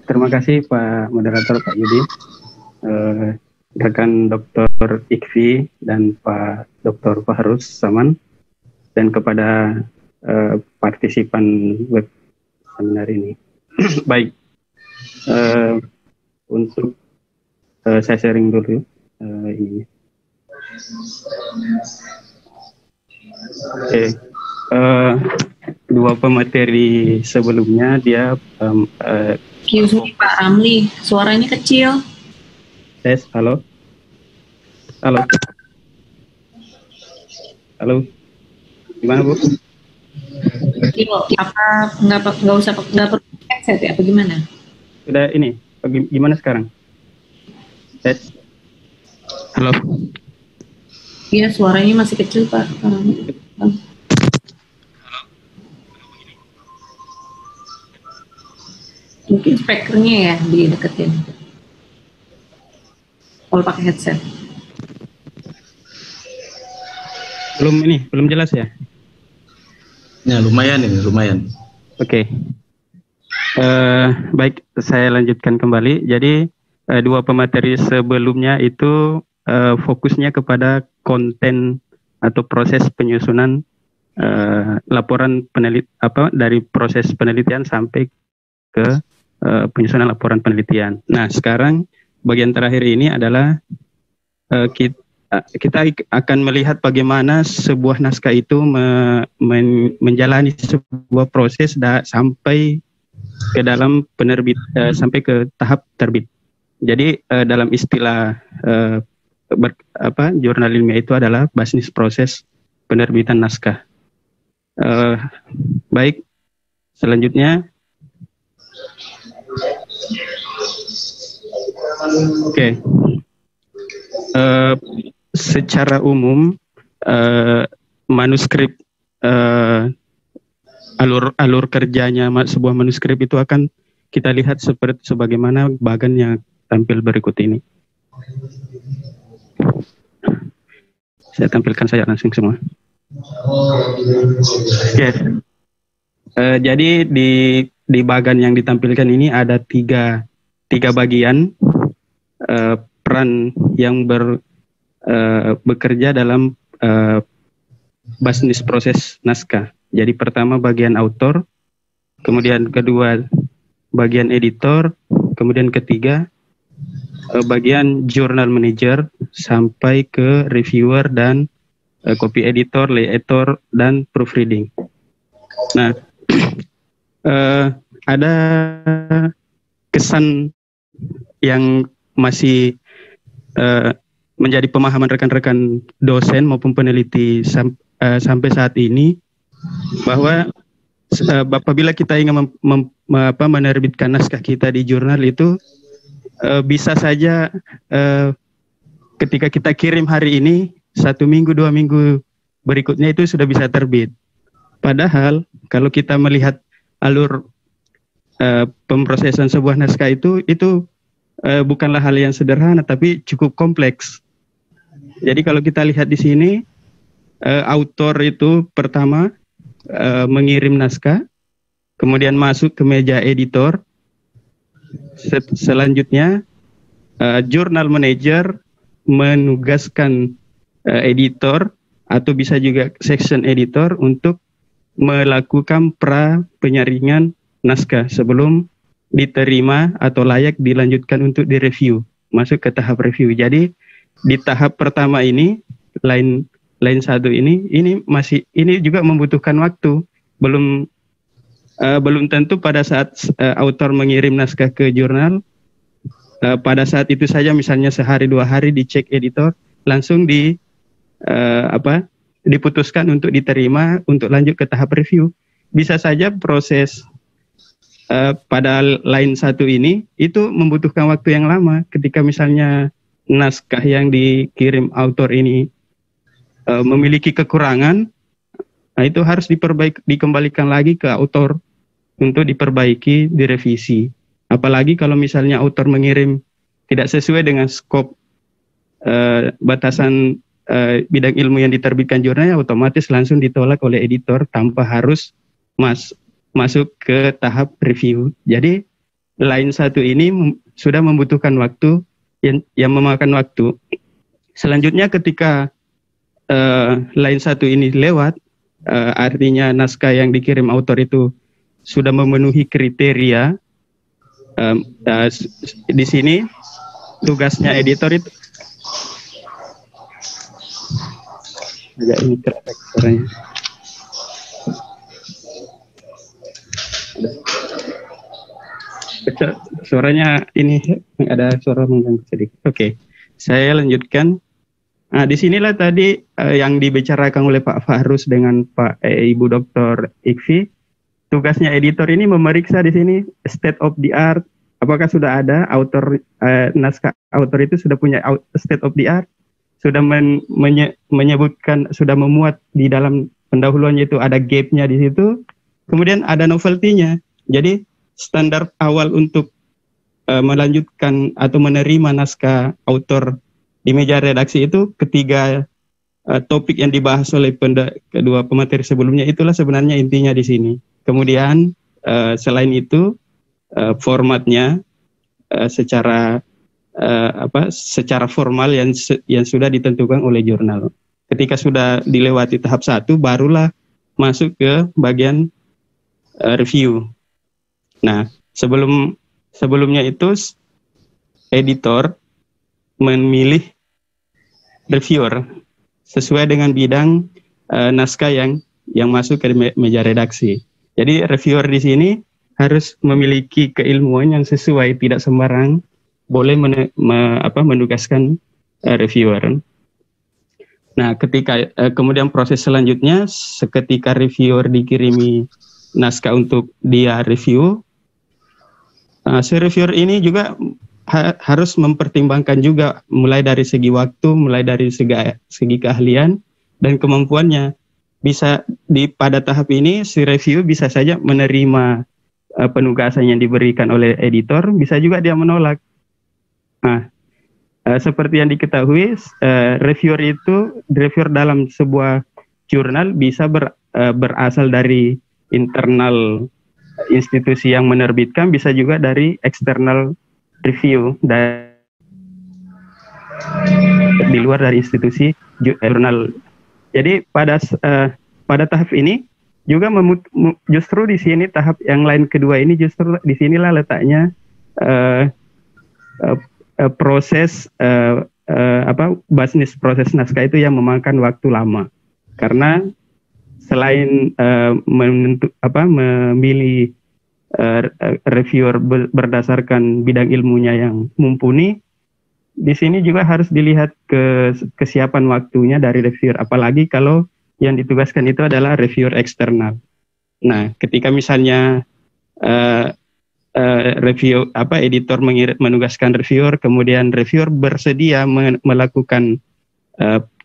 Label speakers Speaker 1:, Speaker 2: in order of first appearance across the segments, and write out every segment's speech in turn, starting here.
Speaker 1: Terima kasih Pak Moderator, Pak Yudi, rekan Dr. Ikfi dan Pak Dr. Fahrus Saman, dan kepada partisipan web seminar ini. Baik, untuk saya sharing dulu ini. Oke. Dua pemateri sebelumnya dia
Speaker 2: Excuse me, Pak Ramli, suaranya kecil.
Speaker 1: Tes, halo. Gimana Bu?
Speaker 2: Kecil, apa nggak usah nggak perlu headset ya? Apa gimana?
Speaker 1: Sudah ini, gimana sekarang? Tes, halo.
Speaker 2: Iya, suaranya masih kecil Pak. Mungkin speakernya ya dideketin. Kalau pakai headset.
Speaker 1: Belum jelas ya?
Speaker 3: Ya lumayan ini, lumayan.
Speaker 1: Oke. Baik, saya lanjutkan kembali. Jadi dua pemateri sebelumnya itu fokusnya kepada konten atau proses penyusunan laporan dari proses penelitian sampai ke penyusunan laporan penelitian. Nah, sekarang bagian terakhir ini adalah kita akan melihat bagaimana sebuah naskah itu menjalani sebuah proses sampai ke dalam penerbit, sampai ke tahap terbit. Jadi dalam istilah jurnal ilmiah itu adalah bisnis proses penerbitan naskah. Baik, selanjutnya. Oke. Secara umum manuskrip alur kerjanya sebuah manuskrip itu akan kita lihat sebagaimana bagan yang tampil berikut ini. Saya tampilkan saya langsung semua. Oke. Jadi di bagan yang ditampilkan ini ada tiga bagian peran yang bekerja dalam bisnis proses naskah. Jadi pertama bagian autor, kemudian kedua bagian editor, kemudian ketiga bagian jurnal manager sampai ke reviewer dan copy editor, layout dan proofreading. Nah, ada kesan yang masih menjadi pemahaman rekan-rekan dosen maupun peneliti sampai saat ini, bahwa apabila kita ingin menerbitkan naskah kita di jurnal itu bisa saja ketika kita kirim hari ini 1 minggu 2 minggu berikutnya itu sudah bisa terbit. Padahal kalau kita melihat alur pemrosesan sebuah naskah itu bukanlah hal yang sederhana tapi cukup kompleks. Jadi kalau kita lihat di sini autor itu pertama mengirim naskah, kemudian masuk ke meja editor. Selanjutnya jurnal manager menugaskan editor atau bisa juga section editor untuk melakukan penyaringan naskah sebelum diterima atau layak dilanjutkan untuk direview, masuk ke tahap review. Jadi di tahap pertama ini line 1 ini juga membutuhkan waktu. Belum tentu pada saat autor mengirim naskah ke jurnal pada saat itu saja, misalnya sehari 2 hari dicek editor langsung diputuskan untuk diterima untuk lanjut ke tahap review. Bisa saja proses pada line 1 ini itu membutuhkan waktu yang lama. Ketika misalnya naskah yang dikirim autor ini memiliki kekurangan, nah itu harus dikembalikan lagi ke autor untuk diperbaiki, direvisi. Apalagi kalau misalnya autor mengirim tidak sesuai dengan skop batasan bidang ilmu yang diterbitkan jurnalnya, otomatis langsung ditolak oleh editor tanpa harus masuk ke tahap review. Jadi line 1 ini sudah membutuhkan waktu yang memakan waktu. Selanjutnya ketika line 1 ini lewat, artinya naskah yang dikirim autor itu sudah memenuhi kriteria. Di sini tugasnya editor itu agak ini terefek suaranya. Suaranya ini ada suara mengganggu sedikit. Oke, saya lanjutkan. Nah, disinilah tadi yang dibicarakan oleh Pak Fahrus dengan Ibu Dr. Ikfi. Tugasnya editor ini memeriksa di sini state of the art. Apakah sudah ada naskah autor itu sudah punya state of the art, sudah menyebutkan, sudah memuat di dalam pendahuluannya itu ada gap-nya di situ, kemudian ada novelty-nya. Jadi standar awal untuk melanjutkan atau menerima naskah autor di meja redaksi itu ketiga topik yang dibahas oleh kedua pemateri sebelumnya, itulah sebenarnya intinya di sini. Kemudian selain itu formatnya secara formal yang sudah ditentukan oleh jurnal. Ketika sudah dilewati tahap 1, barulah masuk ke bagian review. Nah, sebelumnya itu editor memilih reviewer sesuai dengan bidang naskah yang masuk ke meja redaksi. Jadi reviewer di sini harus memiliki keilmuan yang sesuai, tidak sembarang boleh menugaskan reviewer. Nah, ketika kemudian proses selanjutnya, seketika reviewer dikirimi naskah untuk dia review, si reviewer ini juga harus mempertimbangkan juga mulai dari segi waktu, mulai dari segi keahlian dan kemampuannya. Bisa pada tahap ini si review bisa saja menerima penugasan yang diberikan oleh editor, bisa juga dia menolak. Nah, seperti yang diketahui, reviewer dalam sebuah jurnal bisa berasal dari internal institusi yang menerbitkan, bisa juga dari external review di luar dari institusi jurnal. Jadi pada tahap ini juga justru di sini tahap yang lain kedua ini justru di sinilah letaknya proses bisnis proses naskah itu yang memakan waktu lama, karena selain memilih reviewer berdasarkan bidang ilmunya yang mumpuni, di sini juga harus dilihat kesiapan waktunya dari reviewer, apalagi kalau yang ditugaskan itu adalah reviewer eksternal. Nah, ketika misalnya editor menugaskan reviewer, kemudian reviewer bersedia melakukan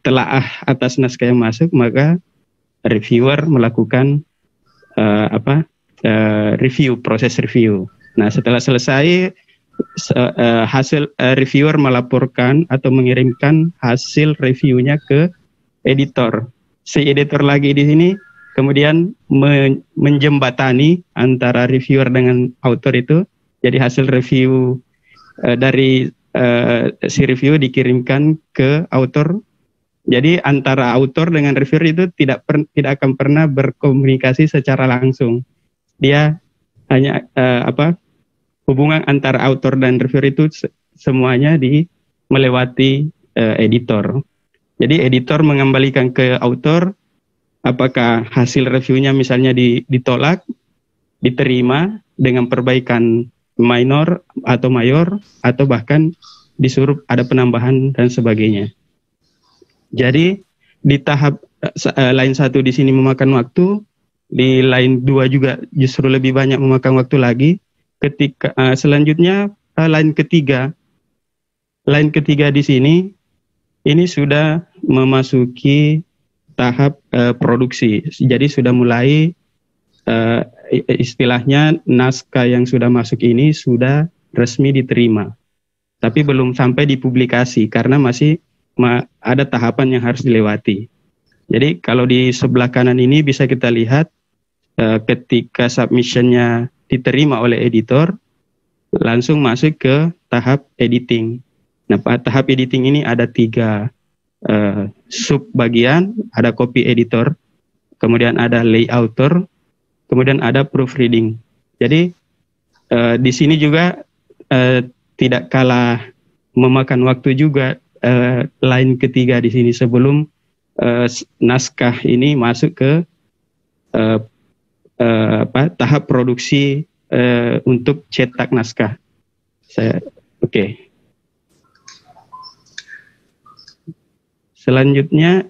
Speaker 1: telaah atas naskah yang masuk, maka reviewer melakukan proses review. Nah, setelah selesai hasil reviewer melaporkan atau mengirimkan hasil reviewnya ke editor. Si editor lagi di sini kemudian menjembatani antara reviewer dengan author itu. Jadi hasil review dari si review dikirimkan ke author. Jadi antara author dengan reviewer itu tidak akan pernah berkomunikasi secara langsung. Dia hanya hubungan antara author dan reviewer itu semuanya melewati editor. Jadi editor mengembalikan ke author apakah hasil reviewnya misalnya ditolak, diterima dengan perbaikan minor atau mayor, atau bahkan disuruh ada penambahan dan sebagainya. Jadi di tahap line 1 di sini memakan waktu, di line 2 juga justru lebih banyak memakan waktu lagi. Ketika selanjutnya line ketiga di sini ini sudah memasuki tahap produksi. Jadi sudah mulai istilahnya naskah yang sudah masuk ini sudah resmi diterima, tapi belum sampai dipublikasi karena masih ada tahapan yang harus dilewati. Jadi kalau di sebelah kanan ini bisa kita lihat ketika submissionnya diterima oleh editor, langsung masuk ke tahap editing. Nah, tahap editing ini ada 3 sub bagian, ada copy editor, kemudian ada layouter, kemudian ada proofreading. Jadi di sini juga tidak kalah memakan waktu juga line ketiga di sini sebelum naskah ini masuk ke tahap produksi untuk cetak naskah. Oke. Selanjutnya,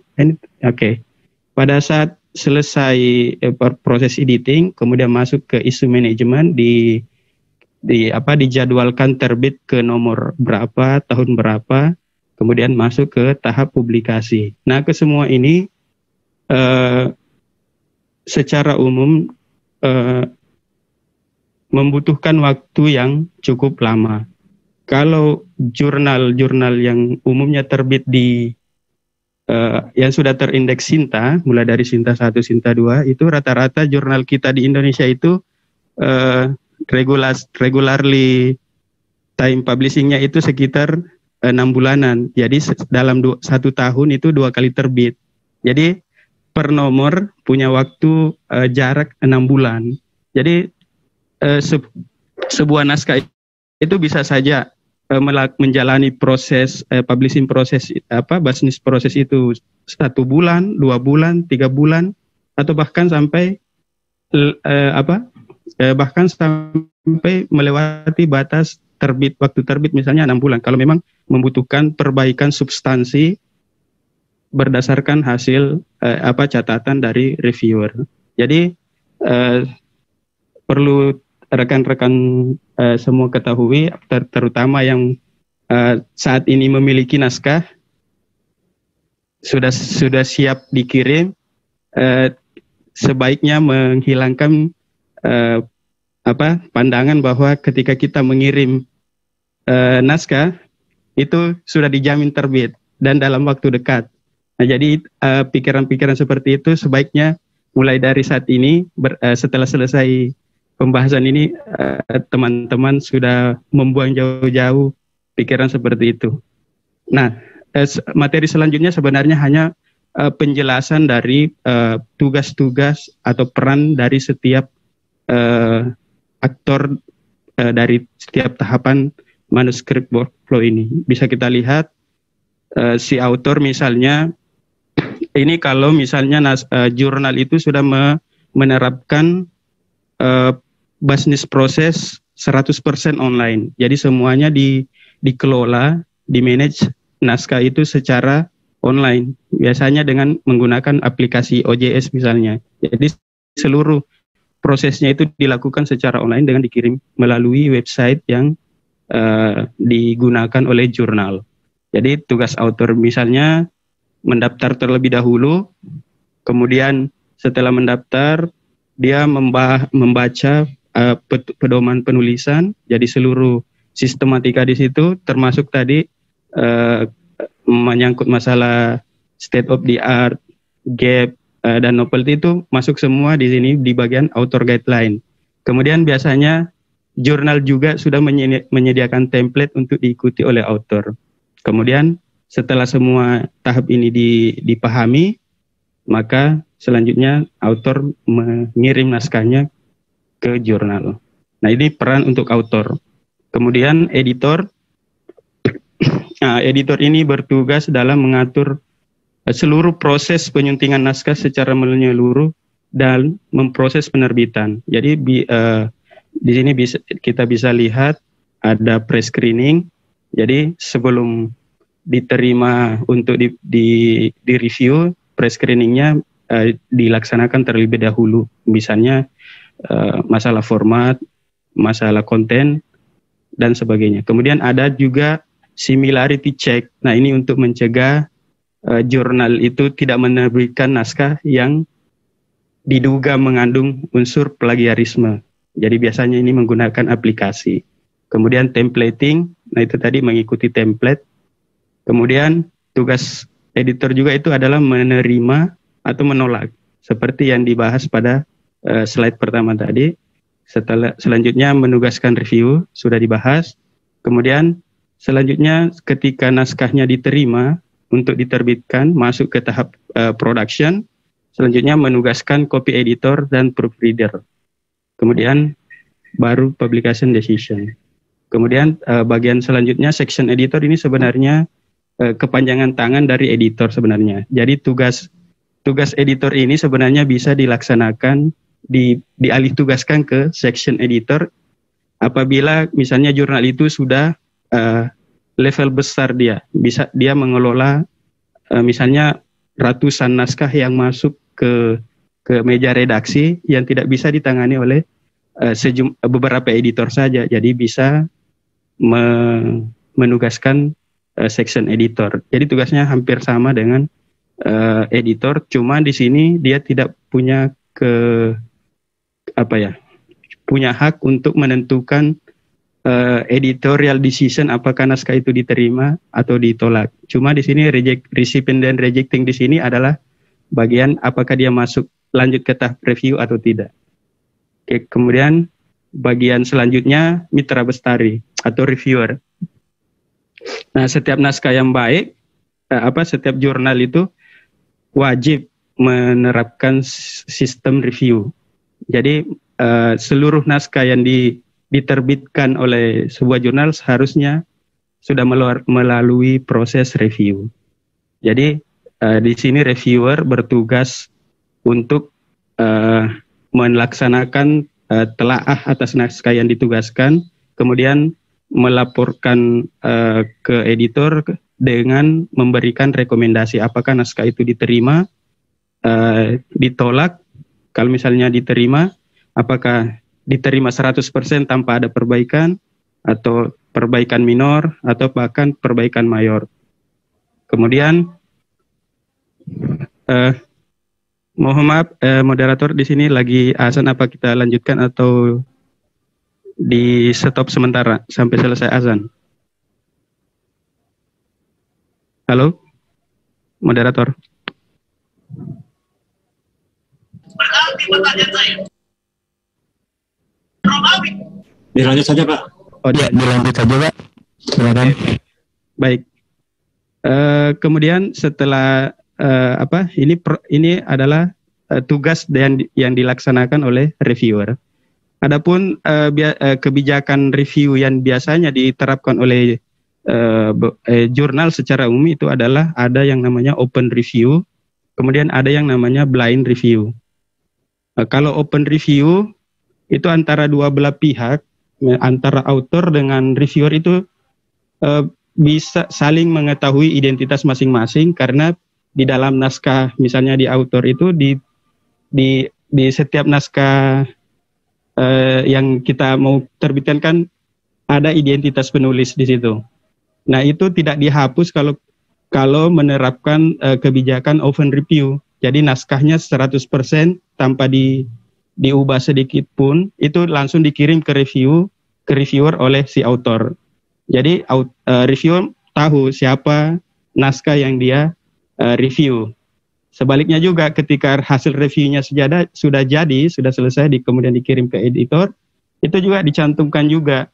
Speaker 1: pada saat selesai proses editing, kemudian masuk ke isu manajemen, dijadwalkan terbit ke nomor berapa, tahun berapa, kemudian masuk ke tahap publikasi. Nah, kesemua ini secara umum membutuhkan waktu yang cukup lama. Kalau jurnal-jurnal yang umumnya terbit di yang sudah terindeks Sinta, mulai dari Sinta 1, Sinta 2, itu rata-rata jurnal kita di Indonesia itu regularly time publishing-nya itu sekitar 6 bulanan. Jadi dalam 1 tahun itu 2 kali terbit. Jadi per nomor punya waktu jarak 6 bulan. Jadi sebuah naskah itu bisa saja menjalani proses publishing proses bisnis proses itu 1 bulan, 2 bulan, 3 bulan, atau bahkan sampai melewati batas waktu terbit misalnya 6 bulan kalau memang membutuhkan perbaikan substansi berdasarkan hasil catatan dari reviewer. Jadi perlu rekan-rekan semua ketahui, terutama yang saat ini memiliki naskah sudah siap dikirim, sebaiknya menghilangkan pandangan bahwa ketika kita mengirim naskah itu sudah dijamin terbit dan dalam waktu dekat. Nah, jadi pikiran-pikiran seperti itu sebaiknya mulai dari saat ini, setelah selesai pembahasan ini, teman-teman sudah membuang jauh-jauh pikiran seperti itu. Nah, materi selanjutnya sebenarnya hanya penjelasan dari tugas-tugas atau peran dari setiap aktor dari setiap tahapan manuskrip workflow ini. Bisa kita lihat si autor misalnya, ini kalau misalnya jurnal itu sudah menerapkan business proses 100% online. Jadi semuanya dikelola, dimanage naskah itu secara online. Biasanya dengan menggunakan aplikasi OJS misalnya. Jadi seluruh prosesnya itu dilakukan secara online dengan dikirim melalui website yang digunakan oleh jurnal. Jadi tugas author misalnya mendaftar terlebih dahulu, kemudian setelah mendaftar dia membaca pedoman penulisan, jadi seluruh sistematika di situ termasuk tadi menyangkut masalah state of the art, gap, dan novelty itu masuk semua di sini di bagian author guideline. Kemudian biasanya jurnal juga sudah menyediakan template untuk diikuti oleh author. Kemudian setelah semua tahap ini dipahami, maka selanjutnya author mengirim naskahnya ke jurnal. Nah, ini peran untuk author. Kemudian editor. Nah, editor ini bertugas dalam mengatur seluruh proses penyuntingan naskah secara menyeluruh dan memproses penerbitan. Jadi di sini kita bisa lihat ada pre-screening. Jadi sebelum diterima untuk di review, pre-screeningnya dilaksanakan terlebih dahulu. Misalnya masalah format, masalah konten, dan sebagainya. Kemudian ada juga similarity check. Nah, ini untuk mencegah jurnal itu tidak menerbitkan naskah yang diduga mengandung unsur plagiarisme. Jadi biasanya ini menggunakan aplikasi. Kemudian templating, nah itu tadi mengikuti template. Kemudian tugas editor juga itu adalah menerima atau menolak, seperti yang dibahas pada slide pertama tadi. Selanjutnya menugaskan review, sudah dibahas. Kemudian selanjutnya ketika naskahnya diterima untuk diterbitkan, masuk ke tahap production. Selanjutnya menugaskan copy editor dan proofreader. Kemudian baru publication decision. Kemudian bagian selanjutnya section editor ini sebenarnya kepanjangan tangan dari editor sebenarnya. Jadi tugas editor ini sebenarnya bisa dilaksanakan dialih tugaskan ke section editor apabila misalnya jurnal itu sudah level besar, dia mengelola misalnya ratusan naskah yang masuk ke meja redaksi yang tidak bisa ditangani oleh beberapa editor saja. Jadi bisa menugaskan section editor. Jadi tugasnya hampir sama dengan editor, cuma di sini dia tidak punya punya hak untuk menentukan editorial decision apakah naskah itu diterima atau ditolak. Cuma di sini recipient dan rejecting di sini adalah bagian apakah dia lanjut ke tahap review atau tidak. Oke, kemudian bagian selanjutnya mitra bestari atau reviewer. Nah, setiap naskah yang baik, setiap jurnal itu wajib menerapkan sistem review. Jadi seluruh naskah yang diterbitkan oleh sebuah jurnal seharusnya sudah melalui proses review. Jadi di sini reviewer bertugas untuk melaksanakan telaah atas naskah yang ditugaskan, kemudian melaporkan ke editor dengan memberikan rekomendasi apakah naskah itu diterima, ditolak. Kalau misalnya diterima, apakah diterima 100% tanpa ada perbaikan, atau perbaikan minor, atau bahkan perbaikan mayor. Kemudian, mohon maaf, moderator di sini lagi azan, apa kita lanjutkan atau di stop sementara sampai selesai azan? Halo, moderator.
Speaker 4: Berarti pertanyaan saya.
Speaker 3: Dilanjut saja, Pak.
Speaker 1: Oh, dilanjut saja, Pak. Silakan. Baik. Kemudian setelah ini adalah tugas yang dilaksanakan oleh reviewer. Adapun kebijakan review yang biasanya diterapkan oleh jurnal secara umum itu adalah ada yang namanya open review, kemudian ada yang namanya blind review. Kalau open review itu antara dua belah pihak, antara author dengan reviewer itu bisa saling mengetahui identitas masing-masing, karena di dalam naskah, misalnya di author itu di setiap naskah yang kita mau terbitkan kan ada identitas penulis di situ. Nah, itu tidak dihapus kalau menerapkan kebijakan open review. Jadi naskahnya 100% tanpa diubah sedikit pun, itu langsung dikirim ke reviewer oleh si author. Jadi reviewer tahu siapa naskah yang dia review. Sebaliknya juga ketika hasil reviewnya sudah selesai, kemudian dikirim ke editor, itu juga dicantumkan juga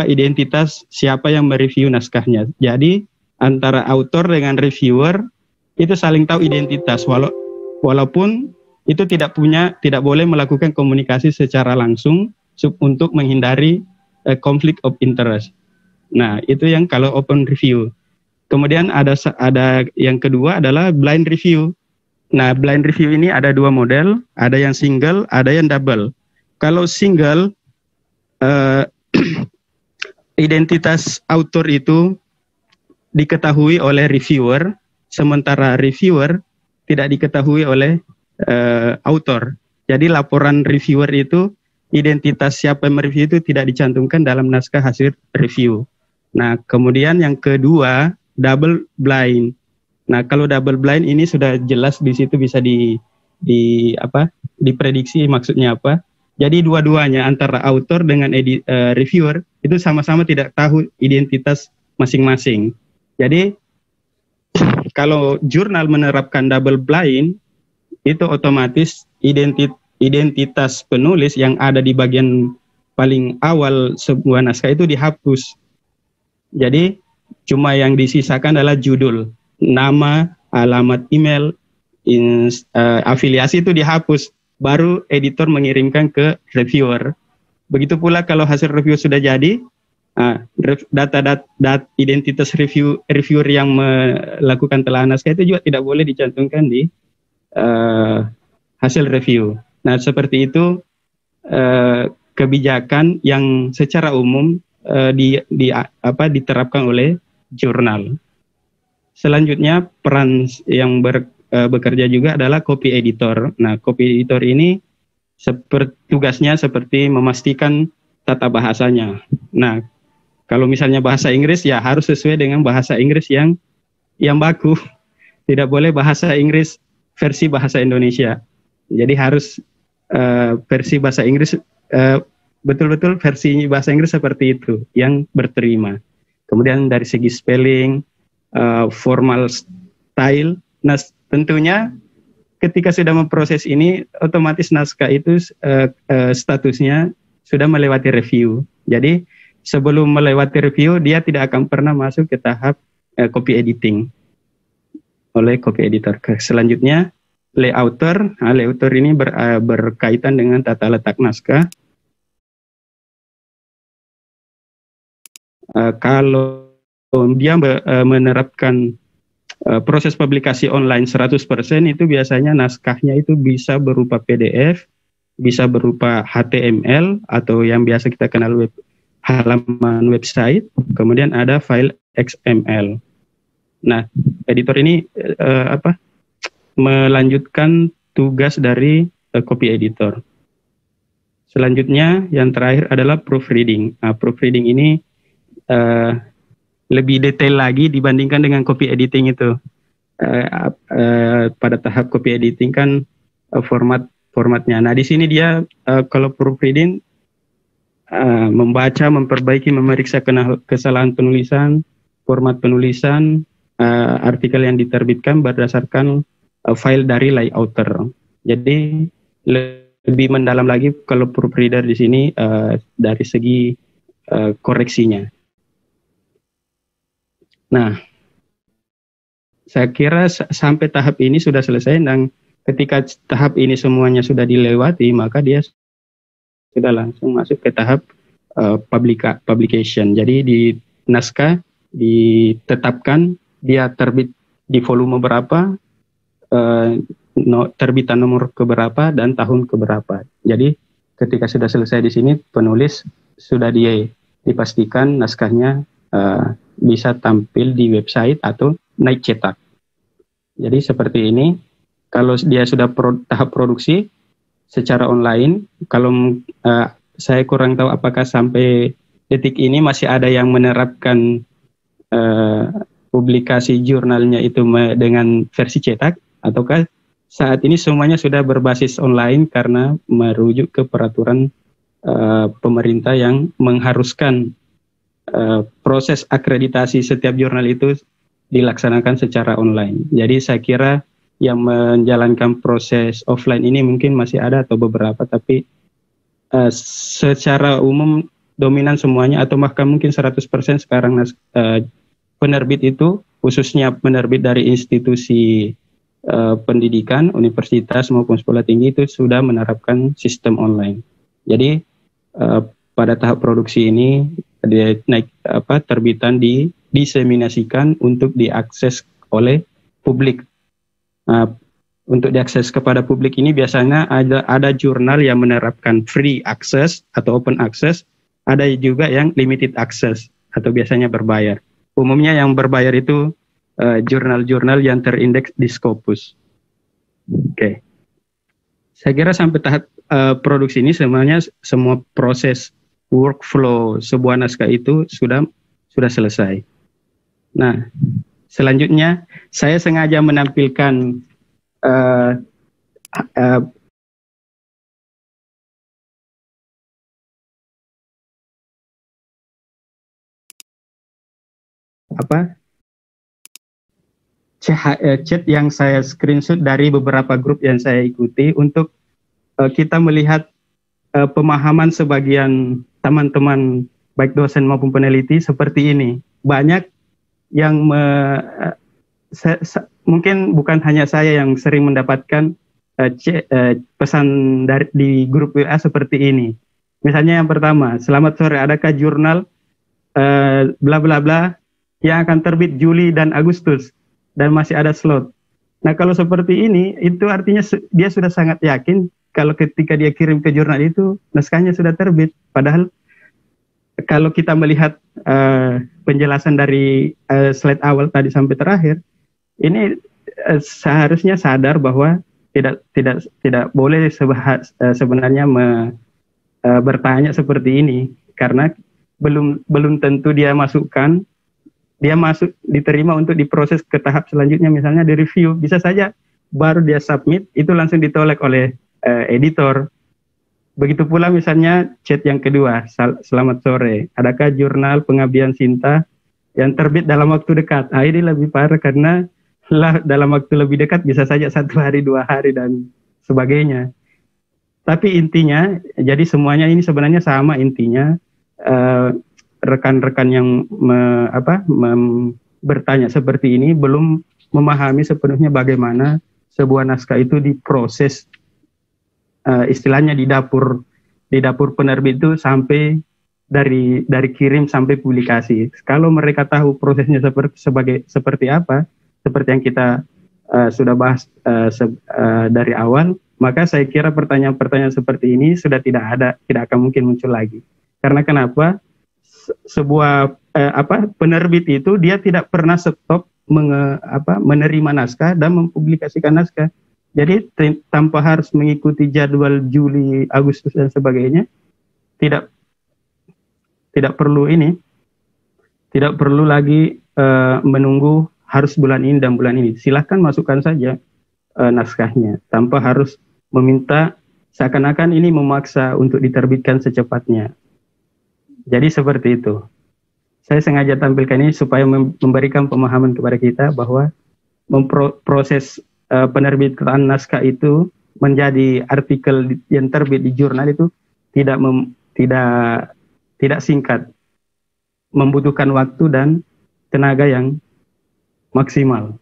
Speaker 1: identitas siapa yang mereview naskahnya. Jadi antara author dengan reviewer itu saling tahu identitas, walaupun itu tidak boleh melakukan komunikasi secara langsung untuk menghindari konflik of interest. Nah, itu yang kalau open review. Kemudian ada yang kedua adalah blind review. Nah, blind review ini ada dua model, ada yang single, ada yang double. Kalau single, identitas author itu diketahui oleh reviewer, sementara reviewer tidak diketahui oleh author. Jadi laporan reviewer itu, identitas siapa yang mereview itu tidak dicantumkan dalam naskah hasil review. Nah, kemudian yang kedua, double blind. Nah, kalau double blind ini sudah jelas di situ bisa diprediksi maksudnya apa. Jadi dua-duanya antara author dengan reviewer itu sama-sama tidak tahu identitas masing-masing. Jadi kalau jurnal menerapkan double blind, itu otomatis identitas penulis yang ada di bagian paling awal sebuah naskah itu dihapus. Jadi cuma yang disisakan adalah judul, nama, alamat email, afiliasi itu dihapus. Baru editor mengirimkan ke reviewer. Begitu pula kalau hasil review sudah jadi, data identitas reviewer yang melakukan telah naskah itu juga tidak boleh dicantumkan di hasil review. Nah, seperti itu kebijakan yang secara umum diterapkan oleh jurnal. Selanjutnya peran yang bekerja juga adalah copy editor. Nah, copy editor ini tugasnya seperti memastikan tata bahasanya. Nah, kalau misalnya bahasa Inggris ya harus sesuai dengan bahasa Inggris yang baku. Tidak boleh bahasa Inggris versi bahasa Indonesia. Jadi harus versi bahasa Inggris betul-betul versi bahasa Inggris seperti itu yang berterima. Kemudian dari segi spelling, formal style. Nah, tentunya ketika sudah memproses ini, otomatis naskah itu statusnya sudah melewati review. Jadi sebelum melewati review, dia tidak akan pernah masuk ke tahap copy editing oleh copy editor. Selanjutnya layouter. Nah, layouter ini berkaitan dengan tata letak naskah. Kalau dia menerapkan proses publikasi online 100%, itu biasanya naskahnya itu bisa berupa PDF, bisa berupa HTML atau yang biasa kita kenal halaman website, kemudian ada file XML. Nah, editor ini melanjutkan tugas dari copy editor. Selanjutnya yang terakhir adalah proofreading. Nah, proofreading ini lebih detail lagi dibandingkan dengan copy editing itu. Pada tahap copy editing kan formatnya. Nah, di sini dia kalau proofreading membaca, memperbaiki, memeriksa kesalahan penulisan, format penulisan, artikel yang diterbitkan berdasarkan file dari layouter. Jadi lebih mendalam lagi kalau proofreader di sini dari segi koreksinya. Nah, saya kira sampai tahap ini sudah selesai, dan ketika tahap ini semuanya sudah dilewati, maka dia sudah langsung masuk ke tahap publication. Jadi di naskah ditetapkan dia terbit di volume berapa, terbitan nomor keberapa, dan tahun keberapa. Jadi ketika sudah selesai di sini, penulis sudah dipastikan naskahnya bisa tampil di website atau naik cetak. Jadi seperti ini. Kalau dia sudah tahap produksi secara online, kalau saya kurang tahu apakah sampai detik ini masih ada yang menerapkan publikasi jurnalnya itu dengan versi cetak, ataukah saat ini semuanya sudah berbasis online karena merujuk ke peraturan pemerintah yang mengharuskan proses akreditasi setiap jurnal itu dilaksanakan secara online. Jadi saya kira yang menjalankan proses offline ini mungkin masih ada atau beberapa, tapi secara umum dominan semuanya atau bahkan mungkin 100% sekarang penerbit itu, khususnya penerbit dari institusi pendidikan, universitas maupun sekolah tinggi, itu sudah menerapkan sistem online. Jadi pada tahap produksi ini terbitan diseminasikan untuk diakses oleh publik. Untuk diakses kepada publik ini biasanya ada jurnal yang menerapkan free access atau open access, ada juga yang limited access atau biasanya berbayar. Umumnya yang berbayar itu jurnal-jurnal yang terindeks di Scopus. Oke. Saya kira sampai tahap produksi ini semuanya, semua proses workflow sebuah naskah itu sudah selesai. Nah, selanjutnya saya sengaja menampilkan chat yang saya screenshot dari beberapa grup yang saya ikuti untuk kita melihat pemahaman sebagian teman-teman baik dosen maupun peneliti seperti ini. Banyak yang mungkin bukan hanya saya yang sering mendapatkan pesan di grup WA seperti ini. Misalnya yang pertama, selamat sore, adakah jurnal bla bla bla yang akan terbit Juli dan Agustus dan masih ada slot. Nah kalau seperti ini, itu artinya dia sudah sangat yakin kalau ketika dia kirim ke jurnal itu naskahnya sudah terbit. Padahal kalau kita melihat penjelasan dari slide awal tadi sampai terakhir, ini seharusnya sadar bahwa tidak boleh sebenarnya bertanya seperti ini, karena belum tentu dia diterima untuk diproses ke tahap selanjutnya, misalnya di review. Bisa saja baru dia submit itu langsung ditolak oleh editor. Begitu pula misalnya chat yang kedua, selamat sore, adakah jurnal Pengabdian Sinta yang terbit dalam waktu dekat? Ini lebih parah karena dalam waktu lebih dekat bisa saja 1 hari, 2 hari dan sebagainya. Tapi intinya, jadi semuanya ini sebenarnya sama intinya. Rekan-rekan yang bertanya seperti ini belum memahami sepenuhnya bagaimana sebuah naskah itu diproses, istilahnya di dapur penerbit itu sampai dari kirim sampai publikasi. Kalau mereka tahu prosesnya seperti apa, seperti yang kita sudah bahas dari awal, maka saya kira pertanyaan-pertanyaan seperti ini sudah tidak akan mungkin muncul lagi. Karena kenapa? Sebuah penerbit itu dia tidak pernah stop menerima naskah dan mempublikasikan naskah. Jadi tanpa harus mengikuti jadwal Juli, Agustus dan sebagainya, tidak perlu lagi menunggu harus bulan ini dan bulan ini. Silahkan masukkan saja naskahnya tanpa harus meminta, seakan-akan ini memaksa untuk diterbitkan secepatnya. Jadi seperti itu. Saya sengaja tampilkan ini supaya memberikan pemahaman kepada kita bahwa proses penerbitan naskah itu menjadi artikel yang terbit di jurnal itu tidak singkat, membutuhkan waktu dan tenaga yang maksimal.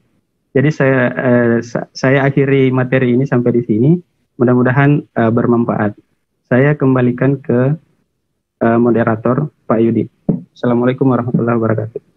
Speaker 1: Jadi saya akhiri materi ini sampai di sini. Mudah-mudahan bermanfaat. Saya kembalikan ke moderator Pak Yudi. Assalamualaikum warahmatullahi wabarakatuh.